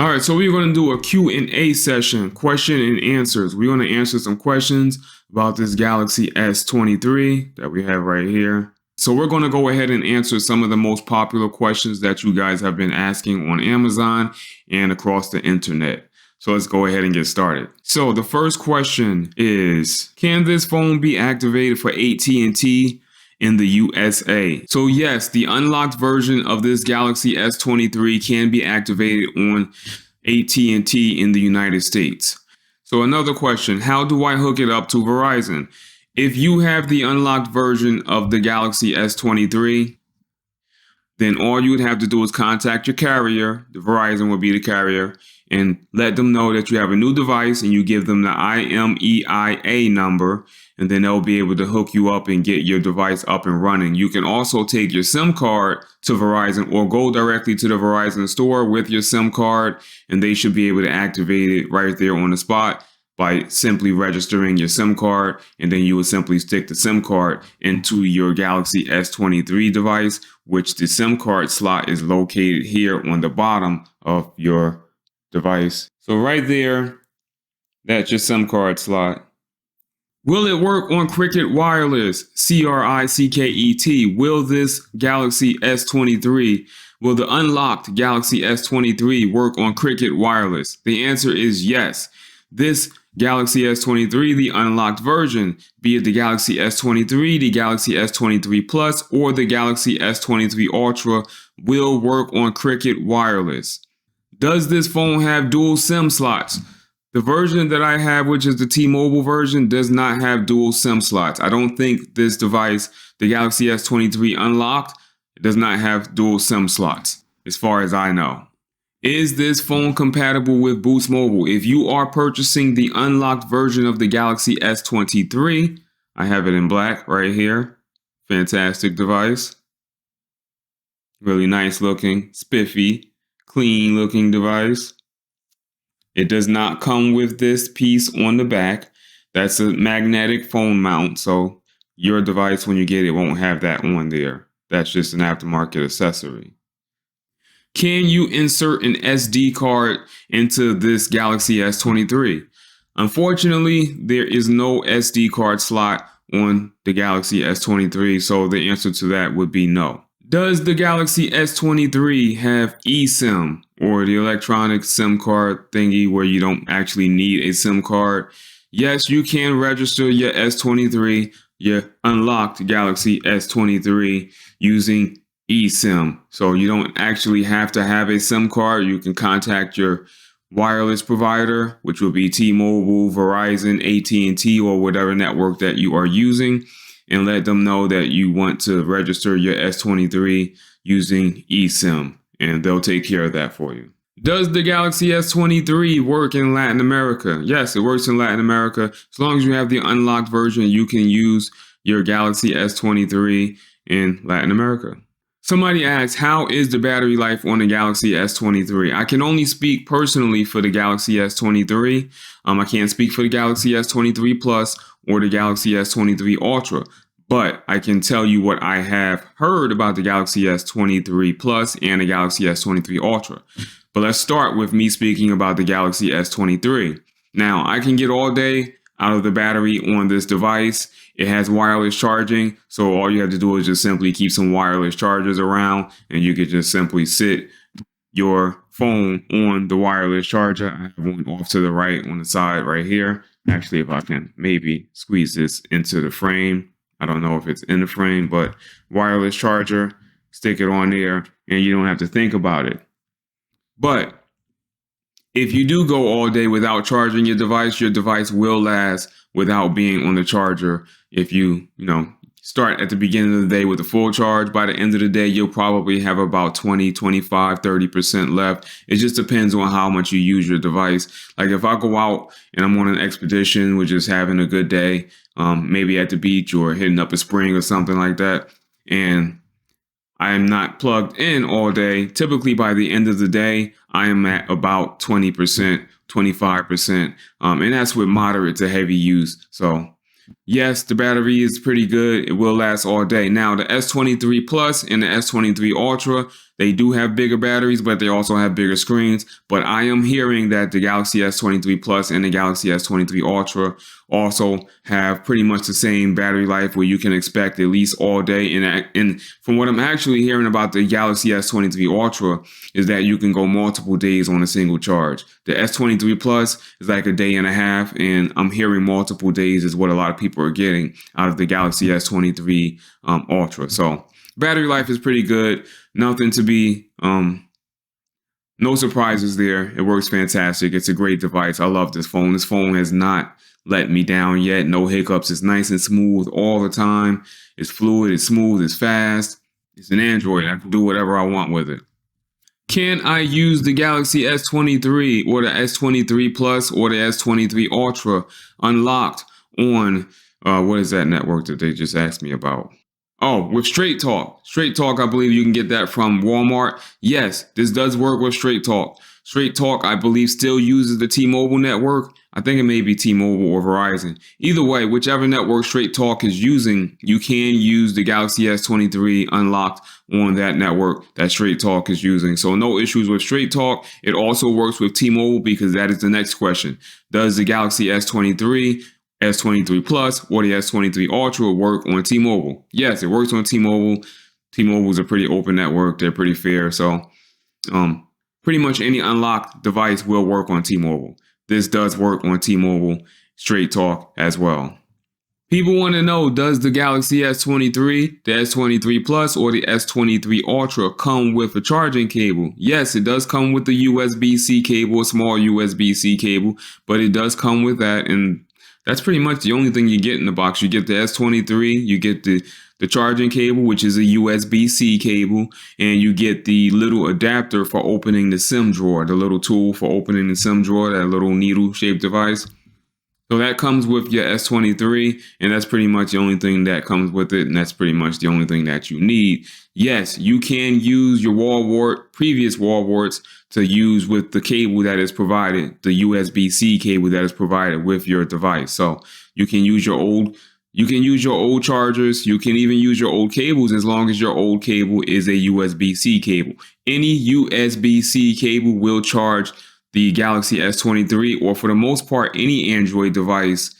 All right, so we're going to do a Q&A session, question and answers. We're going to answer some questions about this Galaxy S23 that we have right here. So we're going to go ahead and answer some of the most popular questions that you guys have been asking on Amazon and across the internet. So let's go ahead and get started. So the first question is, can this phone be activated for AT&T in the USA? So yes, the unlocked version of this Galaxy S23 can be activated on AT&T in the United States. So another question, how do I hook it up to Verizon? If you have the unlocked version of the Galaxy S23, then all you would have to do is contact your carrier, the Verizon will be the carrier, and let them know that you have a new device and you give them the IMEIA number, and then they'll be able to hook you up and get your device up and running. You can also take your SIM card to Verizon or go directly to the Verizon store with your SIM card, and they should be able to activate it right there on the spot by simply registering your SIM card, and then you would simply stick the SIM card into your Galaxy S23 device, which the SIM card slot is located here on the bottom of your device. So right there, that's your SIM card slot. Will it work on Cricket Wireless? CRICKET. Will this Galaxy S23, will the unlocked Galaxy S23 work on Cricket Wireless? The answer is yes. This Galaxy S23, the unlocked version, be it the Galaxy S23, the Galaxy S23 Plus, or the Galaxy S23 Ultra, will work on Cricket Wireless. Does this phone have dual SIM slots? The version that I have, which is the T-Mobile version, does not have dual SIM slots. I don't think this device, the Galaxy S23 unlocked, does not have dual SIM slots, as far as I know. Is this phone compatible with Boost Mobile? If you are purchasing the unlocked version of the Galaxy S23, I have it in black right here. Fantastic device. Really nice looking, spiffy, clean looking device. It does not come with this piece on the back. That's a magnetic phone mount, so your device, when you get it, won't have that on there. That's just an aftermarket accessory. Can you insert an SD card into this Galaxy S23? Unfortunately, there is no SD card slot on the Galaxy S23, so the answer to that would be no. Does the Galaxy S23 have eSIM, or the electronic SIM card thingy where you don't actually need a SIM card? Yes, you can register your S23, your unlocked Galaxy S23, using eSIM. So you don't actually have to have a SIM card. You can contact your wireless provider, which will be T-Mobile, Verizon, AT&T, or whatever network that you are using, and let them know that you want to register your S23 using eSIM, and they'll take care of that for you. Does the Galaxy S23 work in Latin America? Yes, it works in Latin America. As long as you have the unlocked version, you can use your Galaxy S23 in Latin America. Somebody asks, how is the battery life on the Galaxy S23? I can only speak personally for the Galaxy S23. I can't speak for the Galaxy S23 Plus or the Galaxy S23 Ultra, but I can tell you what I have heard about the Galaxy S23 Plus and the Galaxy S23 Ultra. But let's start with me speaking about the Galaxy S23. Now, I can get all day out of the battery on this device. It has wireless charging, so all you have to do is just simply keep some wireless chargers around, and you can just simply sit your phone on the wireless charger. I have one off to the right on the side right here. Actually, if I can maybe squeeze this into the frame. I don't know if it's in the frame, but wireless charger, stick it on there, and you don't have to think about it. But if you do go all day without charging your device will last without being on the charger. If you start at the beginning of the day with a full charge, by the end of the day, you'll probably have about 20, 25, 30% left. It just depends on how much you use your device. Like if I go out and I'm on an expedition, we're just having a good day, maybe at the beach or hitting up a spring or something like that, and I am not plugged in all day, typically by the end of the day, I am at about 20%, 25%, and that's with moderate to heavy use. So yes, the battery is pretty good. It will last all day. Now, the S23 Plus and the S23 Ultra, They do have bigger batteries, but they also have bigger screens. But I am hearing that the Galaxy S23 Plus and the Galaxy S23 Ultra also have pretty much the same battery life, where you can expect at least all day. And from what I'm actually hearing about the Galaxy S23 Ultra is that you can go multiple days on a single charge. The S23 Plus is like a day and a half, and I'm hearing multiple days is what a lot of people are getting out of the Galaxy S23 Ultra. So battery life is pretty good. Nothing to be, no surprises there. It works fantastic. It's a great device. I love this phone. This phone has not let me down yet. No hiccups. It's nice and smooth all the time. It's fluid. It's smooth. It's fast. It's an Android. I can do whatever I want with it. Can I use the Galaxy S23 or the S23 Plus or the S23 Ultra unlocked on, what is that network that they just asked me about? Oh, with Straight Talk. Straight Talk, I believe you can get that from Walmart. Yes, this does work with Straight Talk. Straight Talk, I believe, still uses the T-Mobile network. I think it may be T-Mobile or Verizon. Either way, whichever network Straight Talk is using, you can use the Galaxy S23 unlocked on that network that Straight Talk is using. So no issues with Straight Talk. It also works with T-Mobile, because that is the next question. Does the Galaxy S23, S23 Plus, or the S23 Ultra work on T-Mobile? Yes, it works on T-Mobile. T-Mobile is a pretty open network. They're pretty fair. So pretty much any unlocked device will work on T-Mobile. This does work on T-Mobile Straight Talk as well. People want to know, does the Galaxy S23, the S23 Plus, or the S23 Ultra come with a charging cable? Yes, it does come with the USB-C cable, a small USB-C cable, but it does come with that, and that's pretty much the only thing you get in the box. You get the S23, you get the charging cable, which is a USB-C cable, and you get the little adapter for opening the SIM drawer, the little tool for opening the SIM drawer, that little needle-shaped device. So that comes with your S23, and that's pretty much the only thing that comes with it, and that's pretty much the only thing that you need. Yes, you can use your previous wall warts to use with the cable that is provided, the USB-C cable that is provided with your device. So you can use your old chargers. You can even use your old cables, as long as your old cable is a USB-C cable. Any USB-C cable will charge the Galaxy S23, or for the most part, any Android device,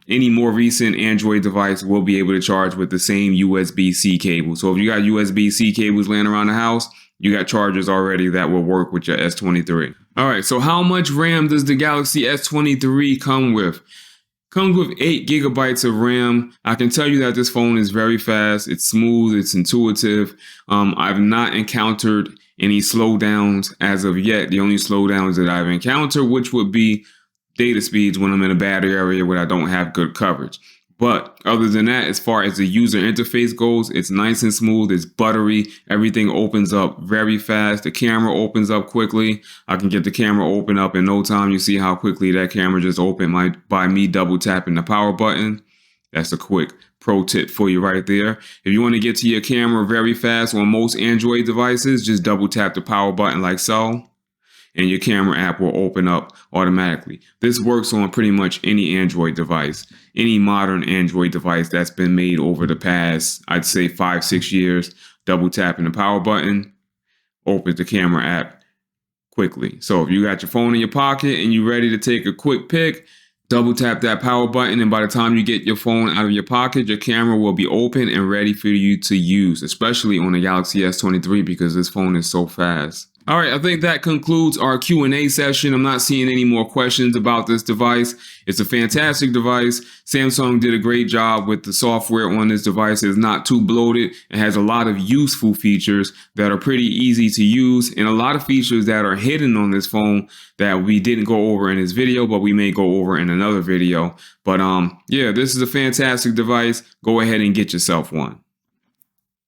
any more recent Android device will be able to charge with the same USB-C cable. So if you got USB-C cables laying around the house, you got chargers already that will work with your S23. All right, so how much RAM does the Galaxy S23 come with? Comes with 8 gigabytes of RAM. I can tell you that this phone is very fast. It's smooth. It's intuitive. I've not encountered any slowdowns as of yet. The only slowdowns that I've encountered, which would be data speeds when I'm in a bad area where I don't have good coverage. But other than that, as far as the user interface goes, it's nice and smooth. It's buttery. Everything opens up very fast. The camera opens up quickly. I can get the camera open up in no time. You see how quickly that camera just opened by me double tapping the power button. That's a quick pro tip for you right there. If you want to get to your camera very fast on most Android devices, just double tap the power button like so, and your camera app will open up automatically. This works on pretty much any Android device, any modern Android device that's been made over the past, I'd say 5-6 years. Double tapping the power button opens the camera app quickly. So if you got your phone in your pocket and you're ready to take a quick pic, double tap that power button, and by the time you get your phone out of your pocket, your camera will be open and ready for you to use, especially on the Galaxy S23, because this phone is so fast. All right, I think that concludes our Q&A session. I'm not seeing any more questions about this device. It's a fantastic device. Samsung did a great job with the software on this device. It's not too bloated. It has a lot of useful features that are pretty easy to use, and a lot of features that are hidden on this phone that we didn't go over in this video, but we may go over in another video. But yeah, this is a fantastic device. Go ahead and get yourself one.